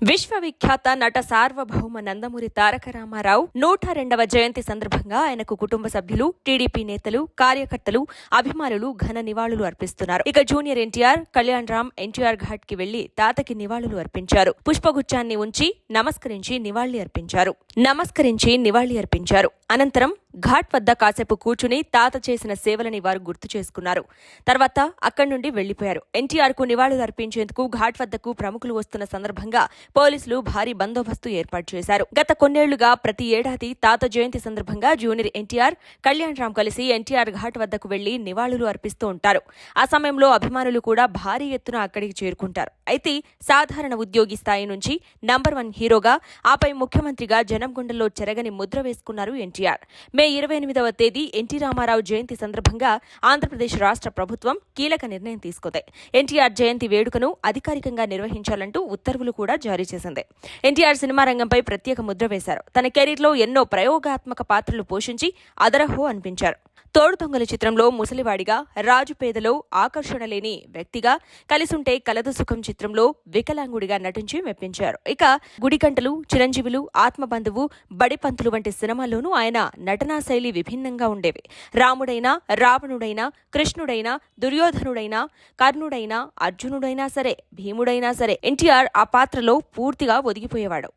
విశ్వవిఖ్యాత నట సార్వభౌమ నందమూరి తారక రామారావు 102వ జయంతి సందర్భంగా ఆయనకు కుటుంబ సభ్యులు, టీడీపీ నేతలు, కార్యకర్తలు, అభిమానులు ఘన నివాళులు అర్పిస్తున్నారు. ఇక జూనియర్ ఎన్టీఆర్, కళ్యాణ్ రామ్ ఎన్టీఆర్ ఘాట్ కి వెళ్లి తాతకి నివాళులు అర్పించారు. పుష్పగుచ్చాన్ని ఉంచి నమస్కరించి నివాళి అర్పించారు. అనంతరం ఘాట్ వద్ద కాసేపు కూర్చుని తాత చేసిన సేవలని వారు గుర్తు చేసుకున్నారు. తర్వాత అక్కడి నుండి వెళ్లిపోయారు. ఎన్టీఆర్ కు నివాళులు అర్పించేందుకు ఘాట్ వద్దకు ప్రముఖులు వస్తున్న సందర్భంగా పోలీసులు భారీ బందోబస్తు ఏర్పాటు చేశారు. గత కొన్నేళ్లుగా ప్రతి ఏడాది తాత జయంతి సందర్భంగా జూనియర్ ఎన్టీఆర్, కళ్యాణ్ రామ్ కలిసి ఎన్టీఆర్ ఘాట్ వద్దకు వెళ్లి నివాళులు అర్పిస్తూ ఉంటారు. ఆ సమయంలో అభిమానులు కూడా భారీ ఎత్తున అక్కడికి చేరుకుంటారు. అయితే సాధారణ ఉద్యోగి స్థాయి నుంచి నంబర్ 1 హీరోగా, ఆపై ముఖ్యమంత్రిగా జనం గుండెల్లో చెరగని ముద్ర వేసుకున్నారు ఎన్టీఆర్. మే 28వ తేదీ ఎన్టీ రామారావు జయంతి సందర్భంగా ఆంధ్రప్రదేశ్ రాష్ట్ర ప్రభుత్వం కీలక నిర్ణయం తీసుకుంది. ఎన్టీఆర్ జయంతి వేడుకను అధికారికంగా నిర్వహించాలంటూ ఉత్తర్వులు కూడా జారీ చేసింది. ఎన్టీఆర్ సినిమా రంగంపై ప్రత్యేక ముద్ర వేశారు. తన కెరీర్లో ఎన్నో ప్రయోగాత్మక పాత్రలు పోషించి అదరహో అనిపించారు. తోడు దొంగల చిత్రంలో ముసలివాడిగా, రాజు పేదలో ఆకర్షణ లేని వ్యక్తిగా, కలిసుంటే కలదు సుఖం చిత్రంలో వికలాంగుడిగా నటించి మెప్పించారు. ఇక గుడిగంటలు, చిరంజీవులు, ఆత్మబంధువు, బడిపంతులు వంటి సినిమాల్లోనూ ఆయన నటనా శైలి విభిన్నంగా ఉండేవి. రాముడైనా, రావణుడైనా, కృష్ణుడైనా, దుర్యోధనుడైనా, కర్ణుడైనా, అర్జునుడైనా సరే, భీముడైనా సరే ఎన్టీఆర్ ఆ పాత్రలో పూర్తిగా ఒదిగిపోయేవాడు.